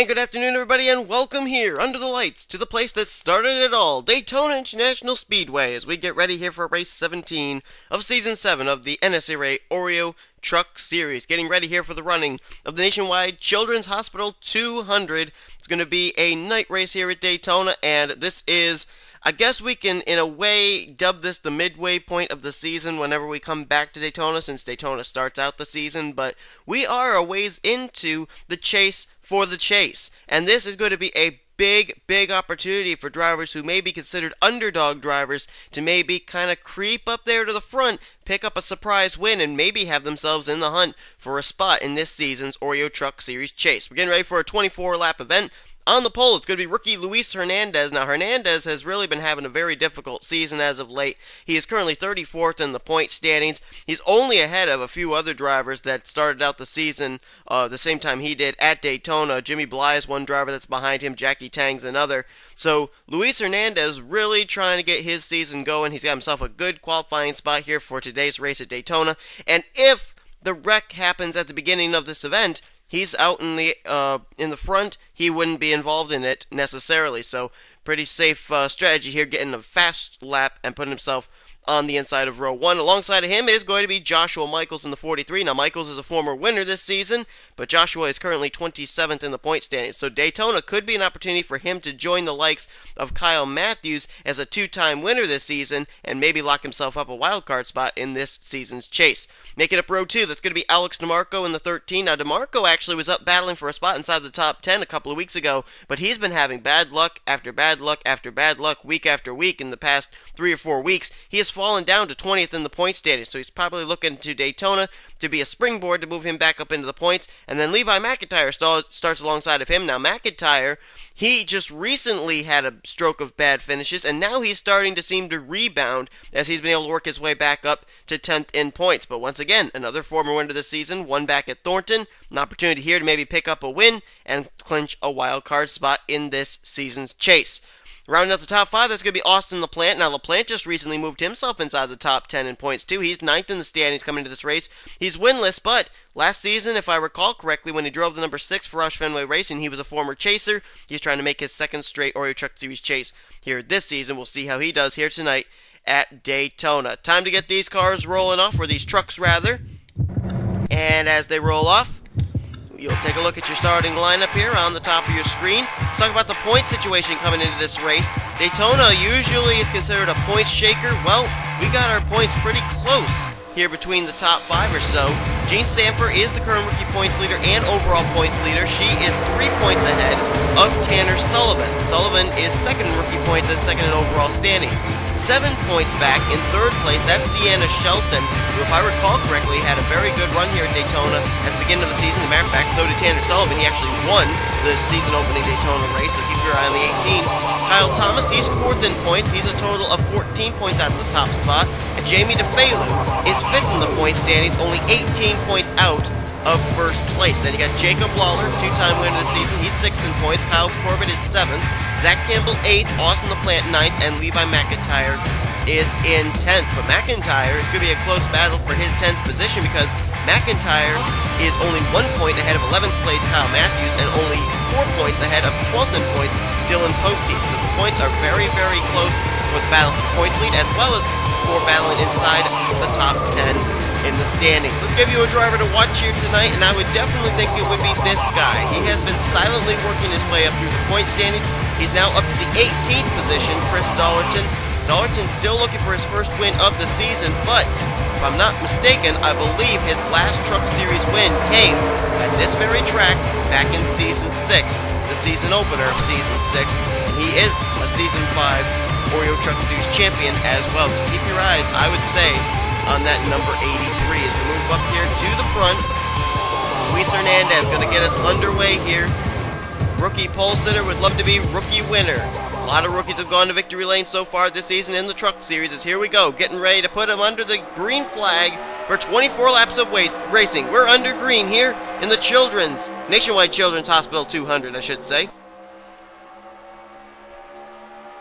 And good afternoon, everybody, and welcome here, under the lights, to the place that started it all, Daytona International Speedway, as we get ready here for race 17 of Season 7 of the NNSCRA Oreo Truck Series. Getting ready here for the running of the Nationwide Children's Hospital 200. It's going to be a night race here at Daytona, and this is, I guess we can, in a way, dub this the midway point of the season whenever we come back to Daytona, since Daytona starts out the season, but we are a ways into the chase for the chase, and this is going to be a big opportunity for drivers who may be considered underdog drivers to maybe kind of creep up there to the front, pick up a surprise win, and maybe have themselves in the hunt for a spot in this season's Oreo Truck Series chase. We're getting ready for a 24-lap event. On the pole, it's going to be rookie Luis Hernandez. Now, Hernandez has really been having a very difficult season as of late. He is currently 34th in the point standings. He's only ahead of a few other drivers that started out the season the same time he did at Daytona. Jimmy Bly is one driver that's behind him. Jackie Tang's another. So, Luis Hernandez really trying to get his season going. He's got himself a good qualifying spot here for today's race at Daytona. And if the wreck happens at the beginning of this event, he's out in the front. He wouldn't be involved in it necessarily. So pretty safe strategy here, getting a fast lap and putting himself on the inside of row 1. Alongside of him is going to be Joshua Michaels in the 43. Now, Michaels is a former winner this season, but Joshua is currently 27th in the point standings. So Daytona could be an opportunity for him to join the likes of Kyle Matthews as a two-time winner this season and maybe lock himself up a wildcard spot in this season's chase. Making up row 2, that's going to be Alex DeMarco in the 13. Now, DeMarco actually was up battling for a spot inside the top 10 a couple of weeks ago, but he's been having bad luck after bad luck after bad luck week after week in the past 3 or 4 weeks. He has fallen down to 20th in the point standings, so he's probably looking to Daytona to be a springboard to move him back up into the points. And then Levi McIntyre starts alongside of him. Now, McIntyre, he just recently had a stroke of bad finishes, and now he's starting to seem to rebound as he's been able to work his way back up to 10th in points. But once again, another former winner this season, won back at Thornton. An opportunity here to maybe pick up a win and clinch a wild card spot in this season's chase. Rounding out the top 5, that's going to be Austin LaPlante. Now, LaPlante just recently moved himself inside the top 10 in points, too. He's 9th in the standings coming into this race. He's winless, but last season, if I recall correctly, when he drove the number 6 for Roush Fenway Racing, he was a former chaser. He's trying to make his second straight Oreo Truck Series chase here this season. We'll see how he does here tonight at Daytona. Time to get these cars rolling off, or these trucks, rather. And as they roll off, you'll take a look at your starting lineup here on the top of your screen. Let's talk about the point situation coming into this race. Daytona usually is considered a points shaker. Well, we got our points pretty close here between the top 5 or so. Jean Sanford is the current rookie points leader and overall points leader. She is 3 points ahead of Tanner Sullivan. Sullivan is second in rookie points and second in overall standings. 7 points back in third place, that's Deanna Shelton, who, if I recall correctly, had a very good run here at Daytona at the beginning of the season. As a matter of fact, so did Tanner Sullivan. He actually won the season opening Daytona race, so keep your eye on the 18. Kyle Thomas, he's 4th in points. He's a total of 14 points out of the top spot. And Jamie DeFelu is 5th in the point standings, only 18 points out of first place. Then you got Jacob Lawler, 2-time winner this season. He's 6th in points. Kyle Corbett is 7th. Zach Campbell 8th. Austin LaPlante 9th. And Levi McIntyre is in 10th. But McIntyre, it's going to be a close battle for his 10th position because McIntyre is only 1 point ahead of 11th place Kyle Matthews and only 4 points ahead of 12th in points Dylan Poteet. So the points are very close for the battle for the points lead, as well as for battling inside the top 10 in the standings. Let's give you a driver to watch here tonight, and I would definitely think it would be this guy. He has been silently working his way up through the point standings. He's now up to the 18th position, Chris Dollerton. Dollerton's still looking for his first win of the season, but if I'm not mistaken, I believe his last Truck Series win came at this very track back in Season 6, the season opener of Season 6, and he is a Season 5 Oreo Truck Series champion as well. So keep your eyes, I would say, on that number 83 as we move up here to the front. Luis Hernandez going to get us underway here. Rookie pole sitter would love to be rookie winner. A lot of rookies have gone to victory lane so far this season in the Truck Series. As here we go, getting ready to put them under the green flag for 24 laps of racing. We're under green here in the Nationwide Children's Hospital 200, I should say.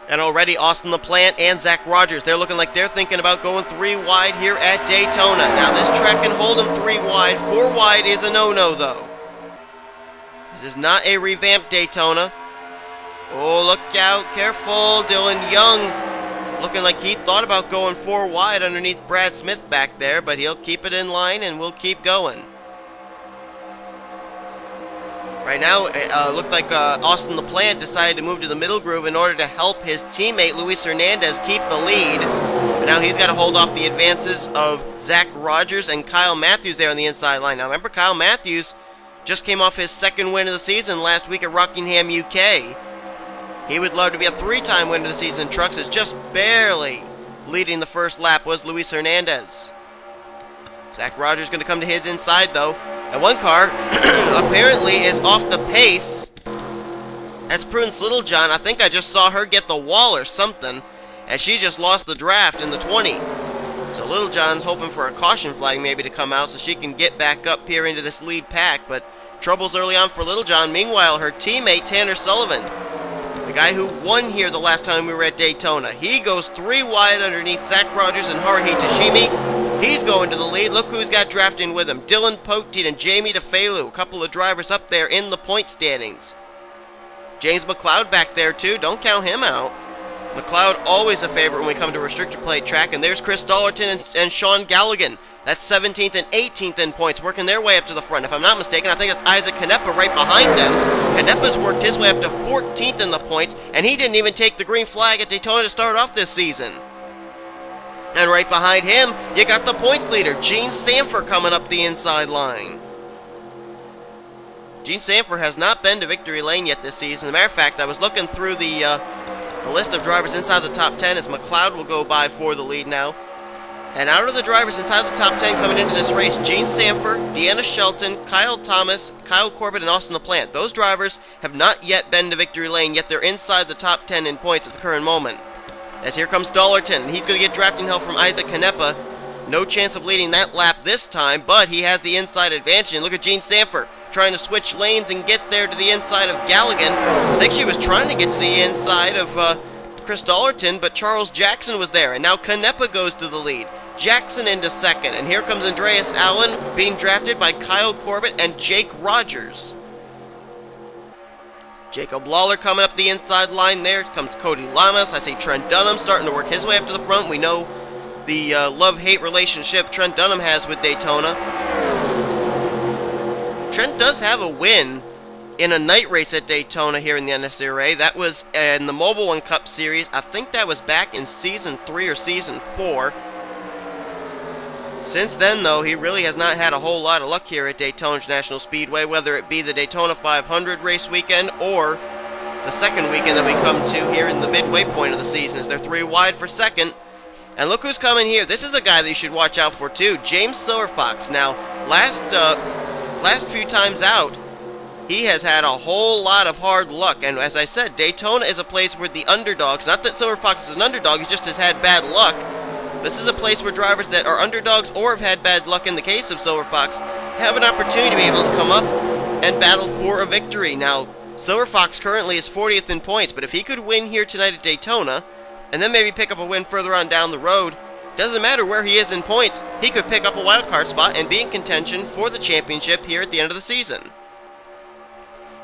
And already Austin LaPlante and Zach Rogers, they're looking like they're thinking about going 3 wide here at Daytona. Now this track can hold them 3 wide. 4 wide is a no-no, though. This is not a revamped Daytona. Oh, look out. Careful. Dylan Young looking like he thought about going 4 wide underneath Brad Smith back there, but he'll keep it in line and we'll keep going. Right now, it looked like Austin LaPlante decided to move to the middle groove in order to help his teammate Luis Hernandez keep the lead. But now he's got to hold off the advances of Zach Rogers and Kyle Matthews there on the inside line. Now remember, Kyle Matthews just came off his 2nd win of the season last week at Rockingham, UK. He would love to be a 3-time winner of the season in trucks. Is just barely leading the first lap was Luis Hernandez. Zach Rogers going to come to his inside though. And one car apparently is off the pace. That's Prudence Littlejohn. I think I just saw her get the wall or something, and she just lost the draft in the 20. So Littlejohn's hoping for a caution flag maybe to come out so she can get back up here into this lead pack, but troubles early on for Littlejohn. Meanwhile, her teammate Tanner Sullivan, the guy who won here the last time we were at Daytona, he goes 3 wide underneath Zach Rogers and Haruhi Tashimi. He's going to the lead. Look who's got drafting with him. Dylan Poteet and Jamie DeFelu, a couple of drivers up there in the point standings. James McLeod back there too. Don't count him out. McLeod always a favorite when we come to restrictor plate track. And there's Chris Dollerton and Sean Galligan. That's 17th and 18th in points, working their way up to the front. If I'm not mistaken, I think that's Isaac Canepa right behind them. Canepa's worked his way up to 14th in the points, and he didn't even take the green flag at Daytona to start off this season. And right behind him, you got the points leader, Gene Sanford, coming up the inside line. Gene Sanford has not been to victory lane yet this season. As a matter of fact, I was looking through the list of drivers inside the top 10 as McLeod will go by for the lead now. And out of the drivers inside the top 10 coming into this race, Gene Sanford, Deanna Shelton, Kyle Thomas, Kyle Corbett, and Austin LaPlante. Those drivers have not yet been to victory lane, yet they're inside the top 10 in points at the current moment. As here comes Dollerton. He's going to get drafting help from Isaac Canepa. No chance of leading that lap this time, but he has the inside advantage. And look at Gene Sanford trying to switch lanes and get there to the inside of Galligan. I think she was trying to get to the inside of Chris Dollerton, but Charles Jackson was there. And now Canepa goes to the lead. Jackson into second. And here comes Andreas Allen being drafted by Kyle Corbett and Jake Rogers. Jacob Lawler coming up the inside line there. Comes Cody Lamas. I see Trent Dunham starting to work his way up to the front. We know the love-hate relationship Trent Dunham has with Daytona. Trent does have a win in a night race at Daytona here in the NNSCRA. That was in the Mobile One Cup Series. I think that was back in Season 3 or Season 4. Since then, though, he really has not had a whole lot of luck here at Daytona International Speedway, whether it be the Daytona 500 race weekend or the second weekend that we come to here in the midway point of the season, as they're 3 wide for second. And look who's coming here. This is a guy that you should watch out for, too, James Silverfox. Now, last few times out, he has had a whole lot of hard luck. And as I said, Daytona is a place where the underdogs, not that Silverfox is an underdog, he just has had bad luck. This is a place where drivers that are underdogs or have had bad luck in the case of Silverfox have an opportunity to be able to come up and battle for a victory. Now, Silverfox currently is 40th in points, but if he could win here tonight at Daytona and then maybe pick up a win further on down the road, doesn't matter where he is in points, he could pick up a wildcard spot and be in contention for the championship here at the end of the season.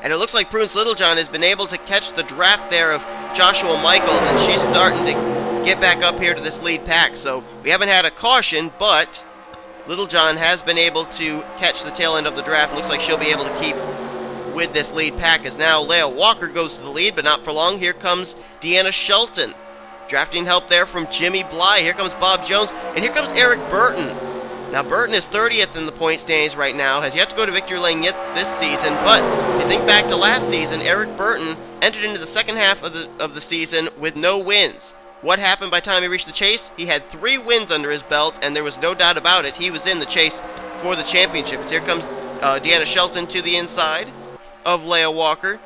And it looks like Prudence Littlejohn has been able to catch the draft there of Joshua Michaels, and she's starting to get back up here to this lead pack. So we haven't had a caution, but Littlejohn has been able to catch the tail end of the draft. Looks like she'll be able to keep with this lead pack, as now Leah Walker goes to the lead, but not for long. Here comes Deanna Shelton. Drafting help there from Jimmy Bly. Here comes Bob Jones, and here comes Eric Burton. Now Burton is 30th in the point standings right now, has yet to go to victory lane yet this season, but if you think back to last season, Eric Burton entered into the second half of the season with no wins. What happened by the time he reached the chase? He had 3 wins under his belt, and there was no doubt about it. He was in the chase for the championship. Here comes Deanna Shelton to the inside of Leah Walker.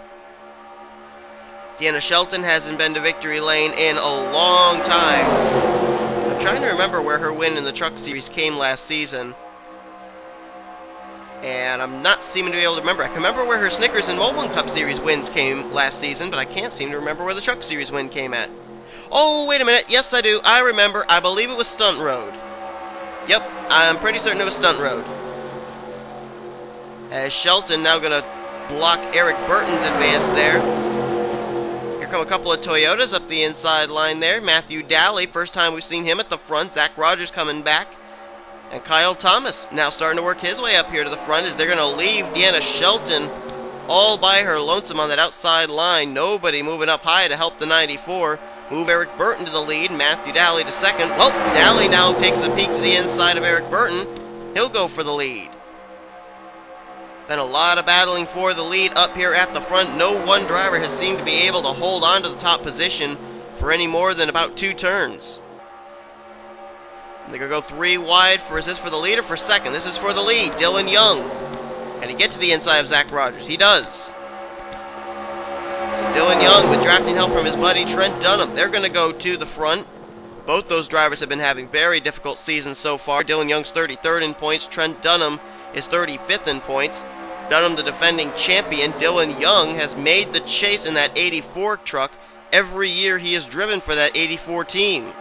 Deanna Shelton hasn't been to victory lane in a long time. I'm trying to remember where her win in the Truck Series came last season, and I'm not seeming to be able to remember. I can remember where her Snickers and Mobile Cup Series wins came last season, but I can't seem to remember where the Truck Series win came at. Oh, wait a minute. Yes, I do. I remember. I believe it was Stunt Road. Yep, I'm pretty certain it was Stunt Road. As Shelton now going to block Eric Burton's advance there. Here come a couple of Toyotas up the inside line there. Matthew Daly, first time we've seen him at the front. Zach Rogers coming back. And Kyle Thomas now starting to work his way up here to the front as they're going to leave Deanna Shelton all by her lonesome on that outside line. Nobody moving up high to help the 94. Move Eric Burton to the lead. Matthew Daly to second. Well, Daly now takes a peek to the inside of Eric Burton. He'll go for the lead. Been a lot of battling for the lead up here at the front. No one driver has seemed to be able to hold on to the top position for any more than about 2 turns. They're going to go 3 wide. Is this for the lead or for second? This is for the lead. Dylan Young. Can he get to the inside of Zach Rogers? He does. So Dylan Young with drafting help from his buddy Trent Dunham. They're going to go to the front. Both those drivers have been having very difficult seasons so far. Dylan Young's 33rd in points. Trent Dunham is 35th in points. Dunham, the defending champion. Dylan Young has made the chase in that 84 truck every year he has driven for that 84 team.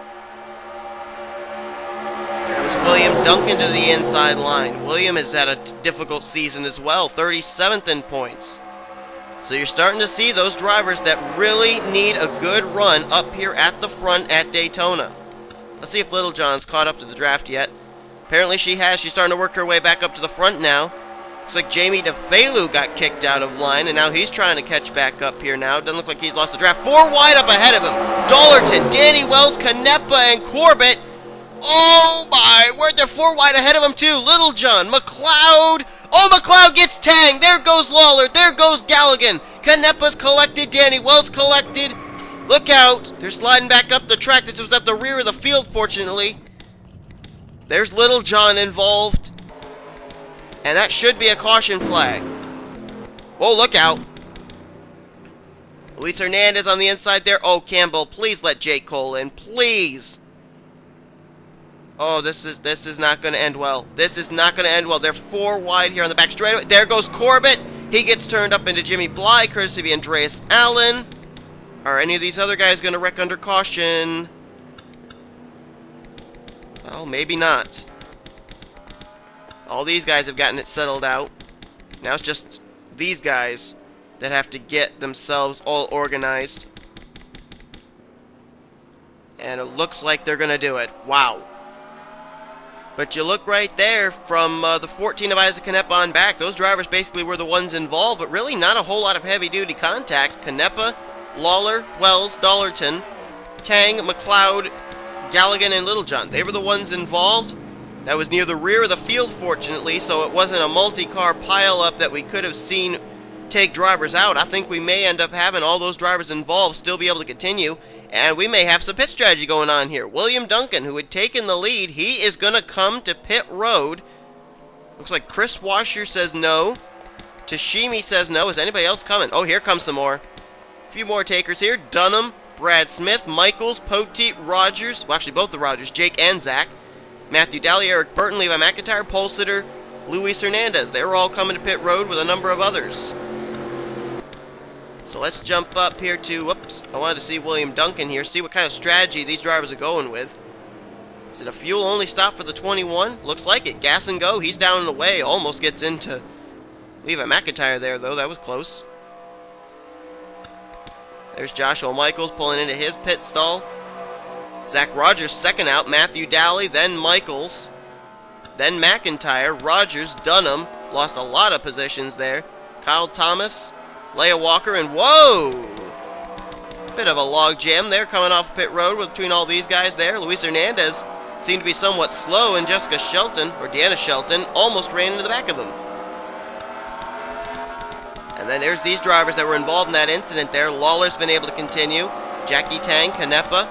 William Duncan to the inside line. William has had a difficult season as well, 37th in points. So you're starting to see those drivers that really need a good run up here at the front at Daytona. Let's see if Littlejohn's caught up to the draft yet. Apparently she has. She's starting to work her way back up to the front now. Looks like Jamie DeFalu got kicked out of line, and now he's trying to catch back up here now. Doesn't look like he's lost the draft. 4 wide up ahead of him. Dollarton, Danny Wells, Canepa, and Corbett. Oh my, they're 4 wide ahead of him too. Littlejohn, McLeod. Oh, McLeod gets tanged. There goes Lawler. There goes Galligan. Canepa's collected. Danny Wells collected. Look out. They're sliding back up the track. This was at the rear of the field, fortunately. There's Littlejohn involved. And that should be a caution flag. Whoa, look out. Luis Hernandez on the inside there. Oh, Campbell, please let Jake Cole in. Please. Oh, this is not going to end well. This is not going to end well. They're 4 wide here on the back straightaway. There goes Corbett. He gets turned up into Jimmy Bly, courtesy of Andreas Allen. Are any of these other guys going to wreck under caution? Well, maybe not. All these guys have gotten it settled out. Now it's just these guys that have to get themselves all organized. And it looks like they're going to do it. Wow. But you look right there from the 14 of Isaac Canepa on back. Those drivers basically were the ones involved, but really not a whole lot of heavy-duty contact. Canepa, Lawler, Wells, Dollarton, Tang, McLeod, Galligan, and Littlejohn. They were the ones involved. That was near the rear of the field, fortunately, so it wasn't a multi-car pile-up that we could have seen take drivers out. I think we may end up having all those drivers involved still be able to continue, and we may have some pit strategy going on here. William Duncan, who had taken the lead, he is going to come to pit road. Looks like Chris Washer says no. Tashimi says no. Is anybody else coming? Oh, here comes some more. A few more takers here. Dunham, Brad Smith, Michaels, Poteet, Rogers. Well, actually, both the Rogers, Jake and Zach. Matthew Daly, Eric Burton, Levi McIntyre, Polsitter, Luis Hernandez. They're all coming to pit road with a number of others. So let's jump up here to, whoops, I wanted to see William Duncan here, see what kind of strategy these drivers are going with. Is it a fuel-only stop for the 21? Looks like it. Gas and go. He's down and away. Almost gets into Levi McIntyre there, though. That was close. There's Joshua Michaels pulling into his pit stall. Zach Rogers second out. Matthew Daly, then Michaels, then McIntyre, Rogers, Dunham. Lost a lot of positions there. Kyle Thomas, Leah Walker, and whoa! Bit of a log jam there coming off pit road between all these guys there. Luis Hernandez seemed to be somewhat slow, and Jessica Shelton, or Deanna Shelton, almost ran into the back of them. And then there's these drivers that were involved in that incident there. Lawler's been able to continue. Jackie Tang, Canepa,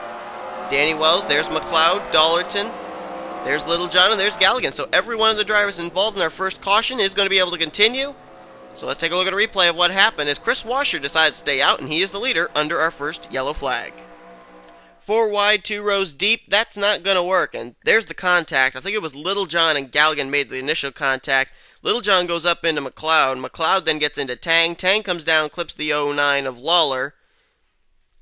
Danny Wells, there's McLeod, Dollarton, there's Littlejohn, and there's Galligan. So every one of the drivers involved in our first caution is going to be able to continue. So let's take a look at a replay of what happened as Chris Washer decides to stay out, and he is the leader under our first yellow flag. 4 wide, 2 rows deep. That's not going to work. And there's the contact. I think it was Littlejohn and Galligan made the initial contact. Littlejohn goes up into McLeod. McLeod then gets into Tang. Tang comes down, clips the 09 of Lawler.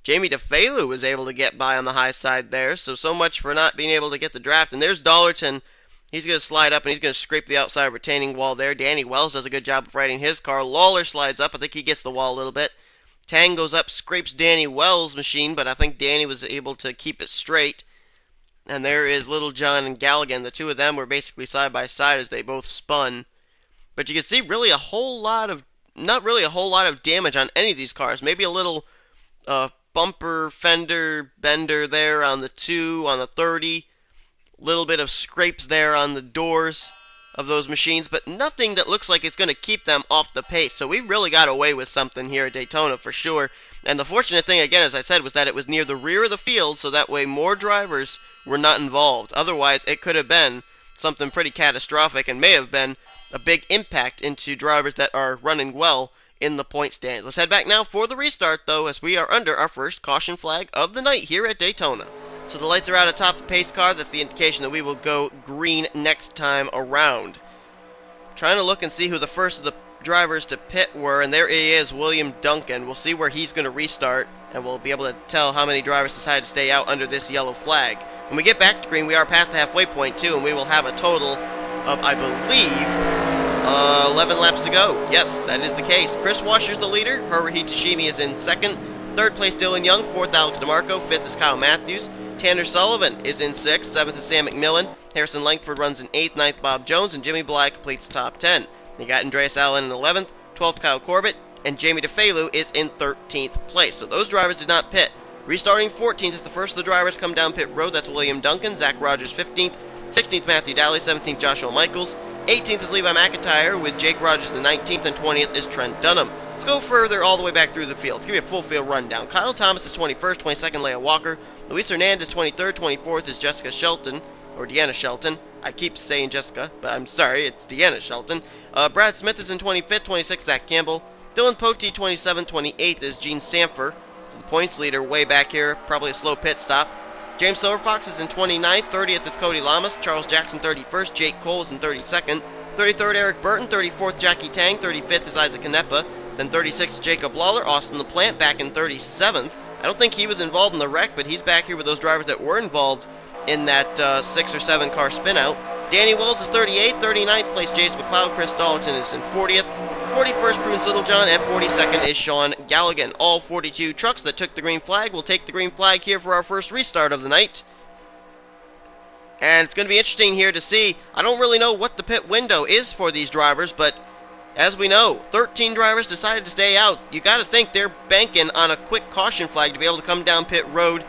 Jamie DeFalu was able to get by on the high side there. So much for not being able to get the draft. And there's Dollarton He's going to slide up and he's going to scrape the outside retaining wall there. Danny Wells does a good job of riding his car. Lawler slides up. I think he gets the wall a little bit. Tang goes up, scrapes Danny Wells' machine, but I think Danny was able to keep it straight. And there is Little John and Galligan. The two of them were basically side by side as they both spun. But you can see really not really a whole lot of damage on any of these cars. Maybe a little bumper, fender, bender there on the 2, on the 30. Little bit of scrapes there on the doors of those machines, but nothing that looks like it's going to keep them off the pace. So we really got away with something here at Daytona for sure. And the fortunate thing, again, as I said, was that it was near the rear of the field, so that way more drivers were not involved. Otherwise, it could have been something pretty catastrophic and may have been a big impact into drivers that are running well in the point stands. Let's head back now for the restart, though, as we are under our first caution flag of the night here at Daytona. So the lights are out atop the pace car. That's the indication that we will go green next time around. Trying to look and see who the first of the drivers to pit were, and there he is, William Duncan. We'll see where he's going to restart, and we'll be able to tell how many drivers decided to stay out under this yellow flag. When we get back to green, we are past the halfway point, too, and we will have a total of, I believe, 11 laps to go. Yes, that is the case. Chris Washer's the leader. Haruhi Tashimi is in second. Third place, Dylan Young. Fourth, Alex DeMarco. Fifth is Kyle Matthews. Tanner Sullivan is in 6th, 7th is Sam McMillan, Harrison Langford runs in 8th, 9th Bob Jones, and Jimmy Bly completes top 10. You got Andreas Allen in 11th, 12th Kyle Corbett, and Jamie DeFalu is in 13th place. So those drivers did not pit. Restarting 14th is the first of the drivers come down pit road. That's William Duncan, Zach Rogers 15th, 16th Matthew Daly, 17th Joshua Michaels, 18th is Levi McIntyre with Jake Rogers in 19th, and 20th is Trent Dunham. Let's go further all the way back through the field. Let's give you a full field rundown. Kyle Thomas is 21st, 22nd Leah Walker, Luis Hernandez 23rd, 24th is Jessica Shelton, or Deanna Shelton. I keep saying Jessica, but I'm sorry, it's Deanna Shelton. Brad Smith is in 25th, 26th Zach Campbell. Dylan Pote 27th, 28th is Gene Sanford. So the points leader way back here, probably a slow pit stop. James Silverfox is in 29th, 30th is Cody Lamas, Charles Jackson 31st, Jake Cole is in 32nd, 33rd Eric Burton, 34th Jackie Tang, 35th is Isaac Canepa, then 36th is Jacob Lawler, Austin LaPlante back in 37th. I don't think he was involved in the wreck, but he's back here with those drivers that were involved in that 6 or 7 car spin-out. Danny Wells is 38th, 39th place Jace McLeod, Chris Dalton is in 40th, 41st Prince Littlejohn, and 42nd is Sean Galligan. All 42 trucks that took the green flag will take the green flag here for our first restart of the night. And it's going to be interesting here to see. I don't really know what the pit window is for these drivers, but as we know, 13 drivers decided to stay out. You got to think they're banking on a quick caution flag to be able to come down pit road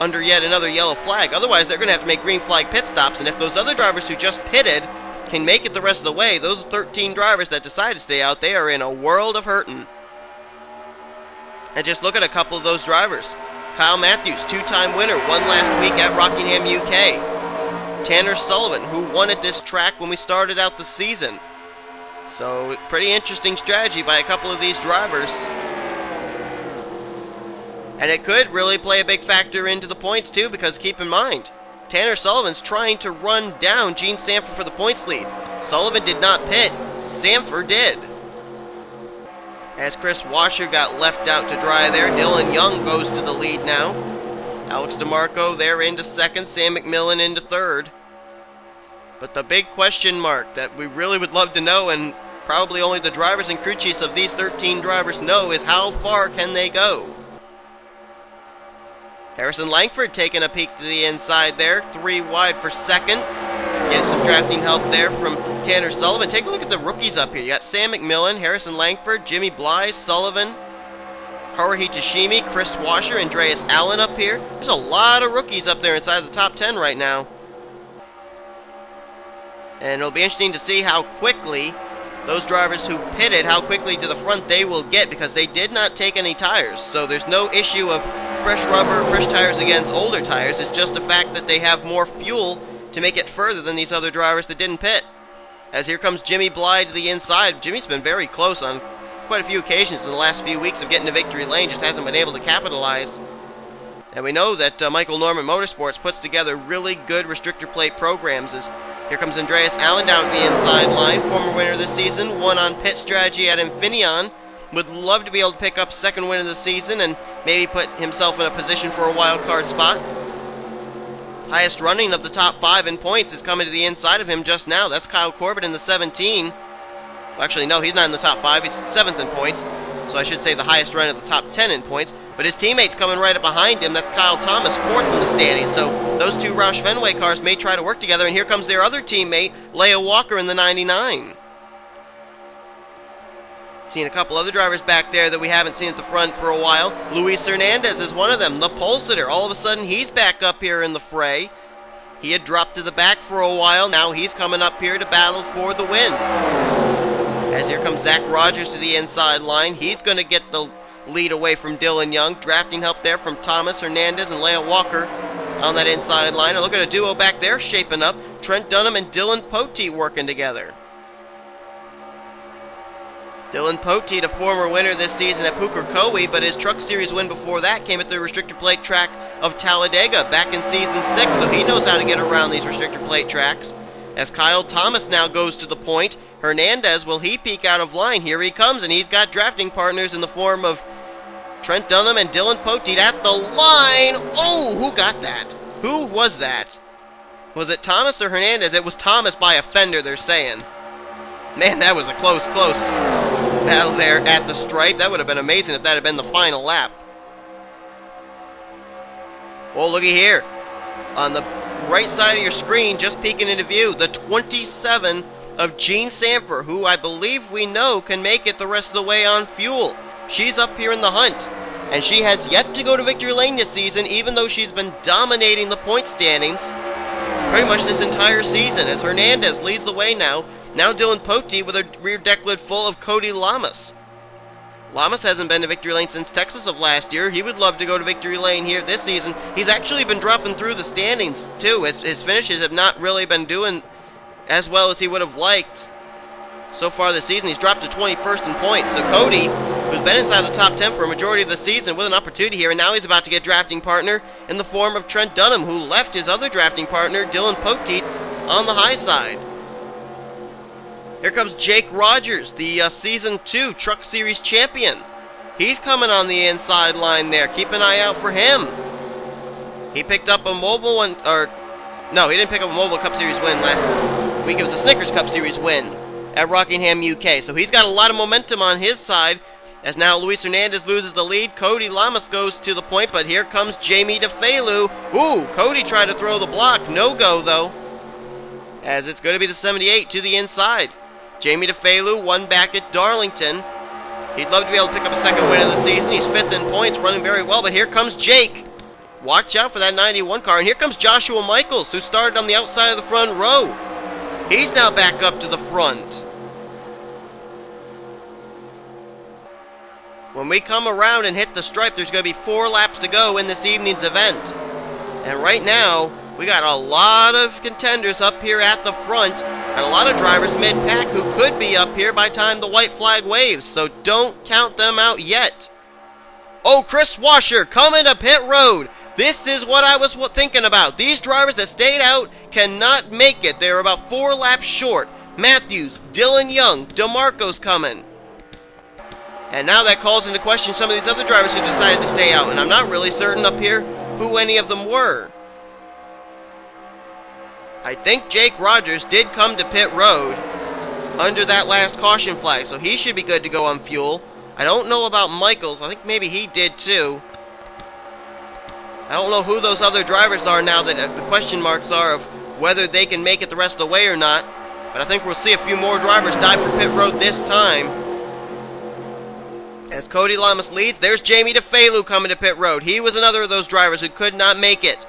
under yet another yellow flag. Otherwise, they're going to have to make green flag pit stops, and if those other drivers who just pitted can make it the rest of the way, those 13 drivers that decide to stay out, they are in a world of hurting. And just look at a couple of those drivers. Kyle Matthews, 2-time winner, won last week at Rockingham, UK. Tanner Sullivan, who won at this track when we started out the season. So, pretty interesting strategy by a couple of these drivers. And it could really play a big factor into the points, too, because keep in mind, Tanner Sullivan's trying to run down Gene Sanford for the points lead. Sullivan did not pit. Sanford did. As Chris Washer got left out to dry there, Dylan Young goes to the lead now. Alex DeMarco there into second, Sam McMillan into third. But the big question mark that we really would love to know, and probably only the drivers and crew chiefs of these 13 drivers know, is how far can they go? Harrison Langford taking a peek to the inside there, 3 wide for second. Getting some drafting help there from Tanner Sullivan. Take a look at the rookies up here. You got Sam McMillan, Harrison Langford, Jimmy Bly, Sullivan, Haruhi Tashimi, Chris Washer, Andreas Allen up here. There's a lot of rookies up there inside the top 10 right now. And it'll be interesting to see how quickly those drivers who pitted, how quickly to the front they will get, because they did not take any tires. So there's no issue of fresh rubber, fresh tires against older tires. It's just the fact that they have more fuel to make it further than these other drivers that didn't pit. As here comes Jimmy Bly to the inside. Jimmy's been very close on quite a few occasions in the last few weeks of getting to victory lane, just hasn't been able to capitalize. And we know that Michael Norman Motorsports puts together really good restrictor plate programs. As here comes Andreas Allen down to the inside line, former winner this season, won on pit strategy at Infineon. Would love to be able to pick up second win of the season and maybe put himself in a position for a wild card spot. highest running of the top 5 in points is coming to the inside of him just now. That's Kyle Corbett in the 17. Well, actually, no, he's not in the top 5. He's 7th in points. So I should say the highest run of the top 10 in points. But his teammate's coming right up behind him. That's Kyle Thomas, 4th in the standings. So those two Roush Fenway cars may try to work together. And here comes their other teammate, Leah Walker, in the 99. Seeing a couple other drivers back there that we haven't seen at the front for a while. Luis Hernandez is one of them, the pole sitter. All of a sudden, he's back up here in the fray. He had dropped to the back for a while. Now he's coming up here to battle for the win. As here comes Zach Rogers to the inside line. He's going to get the lead away from Dylan Young. Drafting help there from Thomas Hernandez and Leah Walker on that inside line. And look at a duo back there shaping up. Trent Dunham and Dylan Poteet working together. Dylan Poteet, a former winner this season at Pukekohe, but his Truck Series win before that came at the restrictor plate track of Talladega back in Season 6, so he knows how to get around these restrictor plate tracks. As Kyle Thomas now goes to the point, Hernandez, will he peek out of line? Here he comes, and he's got drafting partners in the form of Trent Dunham and Dylan Poteet at the line. Oh, who got that? Who was that? Was it Thomas or Hernandez? It was Thomas by a fender, they're saying. Man, that was a close battle there at the stripe. That would have been amazing if that had been the final lap. Well, looky here. On the right side of your screen, just peeking into view, the 27 of Gene Sanford, who I believe we know can make it the rest of the way on fuel. She's up here in the hunt, and she has yet to go to victory lane this season, even though she's been dominating the point standings pretty much this entire season, as Hernandez leads the way now. Now Dylan Poteet with a rear deck lid full of Cody Lamas. Lamas hasn't been to victory lane since Texas of last year. He would love to go to victory lane here this season. He's actually been dropping through the standings too. His finishes have not really been doing as well as he would have liked so far this season. He's dropped to 21st in points. So Cody, who's been inside the top 10 for a majority of the season, with an opportunity here, and now he's about to get drafting partner in the form of Trent Dunham, who left his other drafting partner, Dylan Poteet, on the high side. Here comes Jake Rogers, the Season 2 Truck Series champion. He's coming on the inside line there. Keep an eye out for him. He picked up a mobile one, or no, he didn't pick up a mobile Cup Series win last week. It was a Snickers Cup Series win at Rockingham, UK. So he's got a lot of momentum on his side, as now Luis Hernandez loses the lead. Cody Lamas goes to the point, but here comes Jamie DeFelu. Ooh, Cody tried to throw the block. No go, though, as it's going to be the 78 to the inside. Jamie DeFelu won back at Darlington. He'd love to be able to pick up a second win of the season. He's 5th in points, running very well, but here comes Jake. Watch out for that 91 car. And here comes Joshua Michaels, who started on the outside of the front row. He's now back up to the front. When we come around and hit the stripe, there's going to be 4 laps to go in this evening's event. And right now, we got a lot of contenders up here at the front, and a lot of drivers mid-pack who could be up here by the time the white flag waves, so don't count them out yet. Oh, Chris Washer coming to pit road. This is what I was thinking about. These drivers that stayed out cannot make it. They're about 4 laps short. Matthews, Dylan Young, DeMarco's coming. And now that calls into question some of these other drivers who decided to stay out, and I'm not really certain up here who any of them were. I think Jake Rogers did come to pit road under that last caution flag, so he should be good to go on fuel. I don't know about Michaels. I think maybe he did too. I don't know who those other drivers are now that the question marks are of whether they can make it the rest of the way or not. But I think we'll see a few more drivers dive for pit road this time. As Cody Lamas leads, there's Jamie DeFelu coming to pit road. He was another of those drivers who could not make it.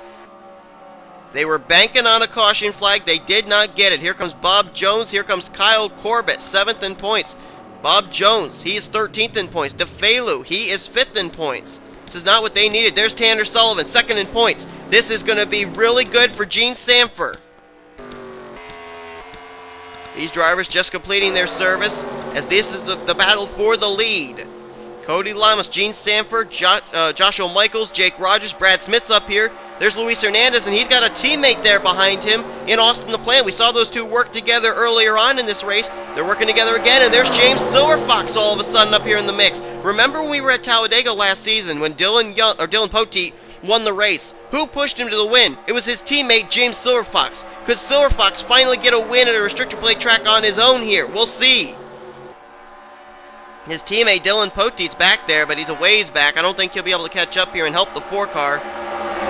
They were banking on a caution flag. They did not get it. Here comes Bob Jones. Here comes Kyle Corbett, 7th in points. Bob Jones, he is 13th in points. DeFelu, he is 5th in points. This is not what they needed. There's Tanner Sullivan, 2nd in points. This is going to be really good for Gene Sanford. These drivers just completing their service, as this is the battle for the lead. Cody Lamas, Gene Sanford, Joshua Michaels, Jake Rogers, Brad Smith's up here. There's Luis Hernandez, and he's got a teammate there behind him in Austin the Plant. We saw those two work together earlier on in this race. They're working together again, and there's James Silverfox all of a sudden up here in the mix. Remember when we were at Talladega last season when Dylan Poteet won the race. Who pushed him to the win? It was his teammate, James Silverfox. Could Silverfox finally get a win at a restrictor plate track on his own here? We'll see. His teammate, Dylan Poteet's back there, but he's a ways back. I don't think he'll be able to catch up here and help the 4-car.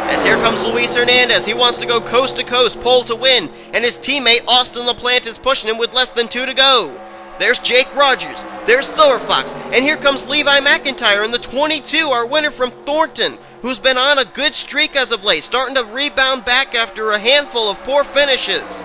As here comes Luis Hernandez. He wants to go coast to coast, pole to win. And his teammate, Austin LaPlante, is pushing him with less than 2 to go. There's Jake Rogers. There's Silverfox. And here comes Levi McIntyre in the 22, our winner from Thornton, who's been on a good streak as of late, starting to rebound back after a handful of poor finishes.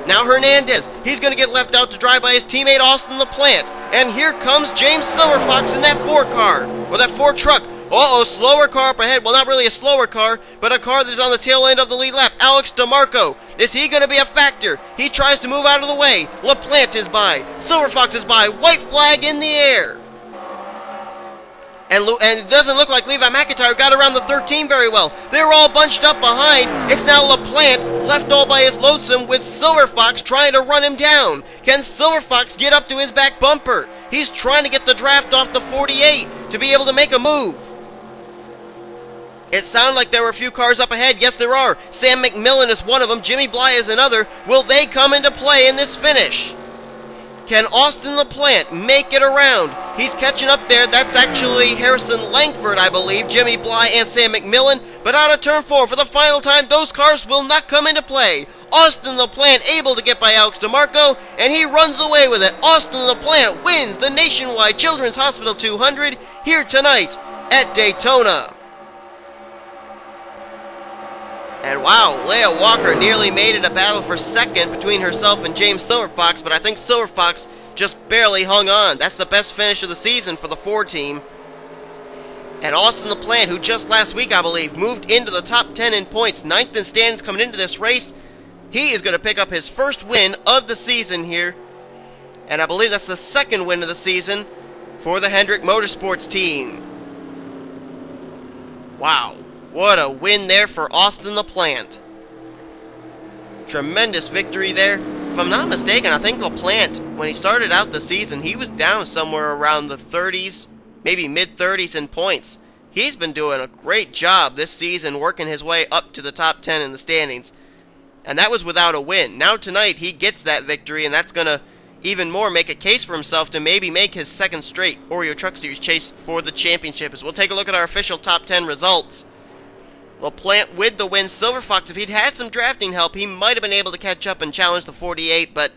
Now Hernandez, he's going to get left out to dry by his teammate Austin LaPlante. And here comes James Silverfox in that 4-car, or that 4-truck. Uh-oh, slower car up ahead. Well, not really a slower car, but a car that's on the tail end of the lead lap. Alex DeMarco. Is he going to be a factor? He tries to move out of the way. LaPlante is by. Silverfox is by. White flag in the air. And it doesn't look like Levi McIntyre got around the 13 very well. They're all bunched up behind. It's now LaPlante left all by his lonesome with Silverfox trying to run him down. Can Silverfox get up to his back bumper? He's trying to get the draft off the 48 to be able to make a move. It sounded like there were a few cars up ahead. Yes, there are. Sam McMillan is one of them. Jimmy Bly is another. Will they come into play in this finish? Can Austin LaPlante make it around? He's catching up there. That's actually Harrison Langford, I believe. Jimmy Bly and Sam McMillan. But out of turn 4 for the final time, those cars will not come into play. Austin LaPlante able to get by Alex DeMarco, and he runs away with it. Austin LaPlante wins the Nationwide Children's Hospital 200 here tonight at Daytona. And wow, Leah Walker nearly made it a battle for second between herself and James Silverfox, but I think Silverfox just barely hung on. That's the best finish of the season for the Ford team. And Austin LaPlante, who just last week, I believe, moved into the top 10 in points, 9th in standings coming into this race, he is going to pick up his first win of the season here. And I believe that's the second win of the season for the Hendrick Motorsports team. Wow. What a win there for Austin LaPlante. Tremendous victory there. If I'm not mistaken, I think LaPlante, when he started out the season, he was down somewhere around the 30s, maybe mid-30s in points. He's been doing a great job this season, working his way up to the top 10 in the standings. And that was without a win. Now tonight, he gets that victory, and that's going to even more make a case for himself to maybe make his second straight Oreo Truck Series chase for the championship. As we'll take a look at our official top 10 results. LaPlante with the win. Silverfox, if he'd had some drafting help, he might have been able to catch up and challenge the 48, but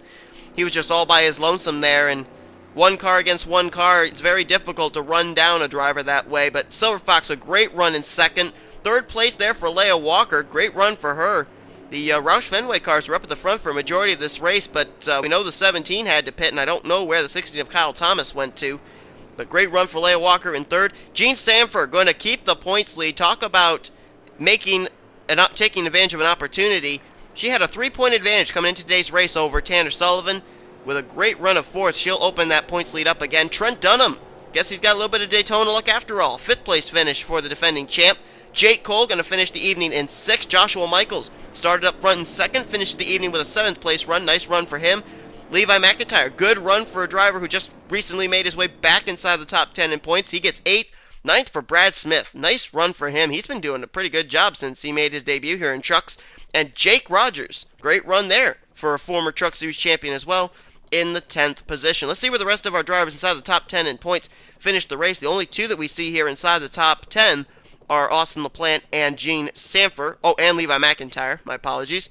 he was just all by his lonesome there, and one car against one car, it's very difficult to run down a driver that way. But Silverfox, a great run in second. Third place there for Leah Walker, great run for her. The Roush Fenway cars were up at the front for a majority of this race, but we know the 17 had to pit, and I don't know where the 16 of Kyle Thomas went to. But great run for Leah Walker in third. Gene Sanford going to keep the points lead. Talk about taking advantage of an opportunity. She had a 3-point advantage coming into today's race over Tanner Sullivan. With a great run of fourth, she'll open that points lead up again. Trent Dunham, guess he's got a little bit of Daytona luck after all. 5th place finish for the defending champ. Jake Cole going to finish the evening in 6th. Joshua Michaels started up front in 2nd, finished the evening with a 7th place run. Nice run for him. Levi McIntyre, good run for a driver who just recently made his way back inside the top 10 in points. He gets 8th. 9th for Brad Smith. Nice run for him. He's been doing a pretty good job since he made his debut here in trucks. And Jake Rogers, great run there for a former Truck Series champion as well, in the 10th position. Let's see where the rest of our drivers inside the top 10 in points finish the race. The only two that we see here inside the top 10 are Austin LaPlante and Gene Sanford. Oh, and Levi McIntyre. My apologies.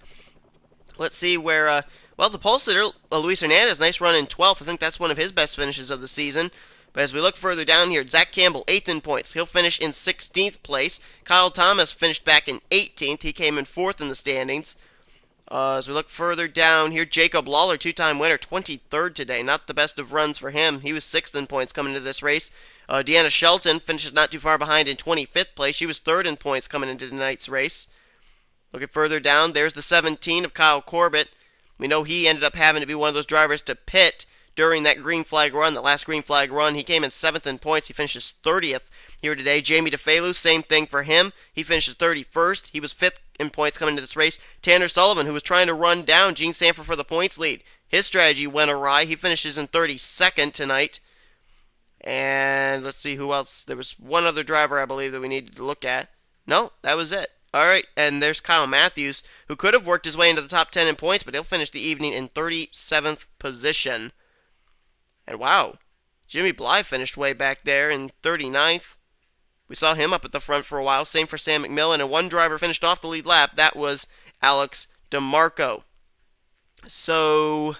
Let's see where, well, the pole sitter, Luis Hernandez, nice run in 12th. I think that's one of his best finishes of the season. But as we look further down here, Zach Campbell, 8th in points. He'll finish in 16th place. Kyle Thomas finished back in 18th. He came in 4th in the standings. As we look further down here, Jacob Lawler, 2-time winner, 23rd today. Not the best of runs for him. He was 6th in points coming into this race. Deanna Shelton finishes not too far behind in 25th place. She was 3rd in points coming into tonight's race. Looking further down, there's the 17 of Kyle Corbett. We know he ended up having to be one of those drivers to pit during that green flag run, the last green flag run. He came in 7th in points. He finishes 30th here today. Jamie DeFelu, same thing for him. He finishes 31st. He was 5th in points coming into this race. Tanner Sullivan, who was trying to run down Gene Sanford for the points lead. His strategy went awry. He finishes in 32nd tonight. And let's see who else. There was one other driver, I believe, that we needed to look at. No, that was it. All right, and there's Kyle Matthews, who could have worked his way into the top 10 in points, but he'll finish the evening in 37th position. And wow, Jimmy Bly finished way back there in 39th. We saw him up at the front for a while. Same for Sam McMillan, and one driver finished off the lead lap. That was Alex DeMarco. So,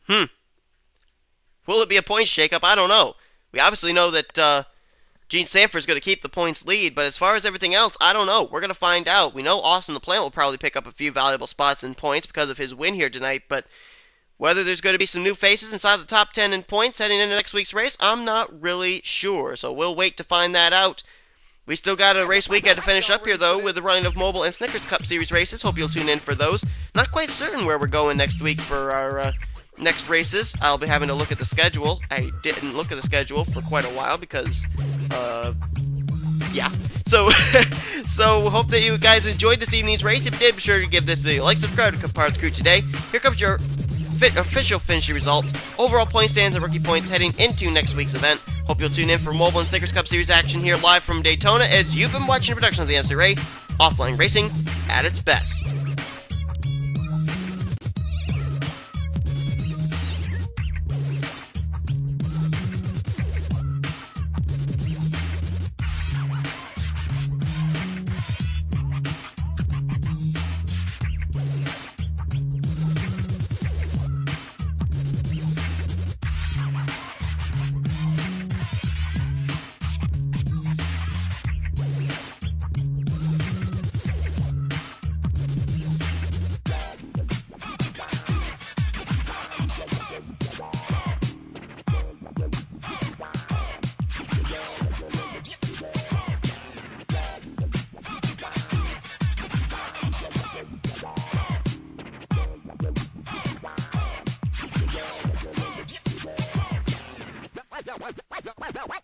will it be a points shakeup? I don't know. We obviously know that Gene Sanford's going to keep the points lead, but as far as everything else, I don't know. We're going to find out. We know Austin the Plant will probably pick up a few valuable spots in points because of his win here tonight, but whether there's going to be some new faces inside the top 10 in points heading into next week's race, I'm not really sure, so we'll wait to find that out. We still got a race weekend to finish up here, though, with the running of Mobile and Snickers Cup Series races. Hope you'll tune in for those. Not quite certain where we're going next week for our next races. I'll be having to look at the schedule. I didn't look at the schedule for quite a while because, yeah. So, hope that you guys enjoyed this evening's race. If you did, be sure to give this video a like, subscribe to Parts Crew today. Here comes your official finishing results, overall point stands, and rookie points heading into next week's event. Hope you'll tune in for Mobile and Snickers Cup Series action here live from Daytona as you've been watching a production of the NNSCRA, offline racing at its best.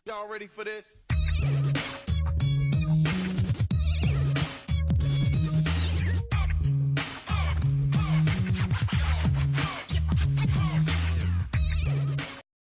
Y'all ready for this?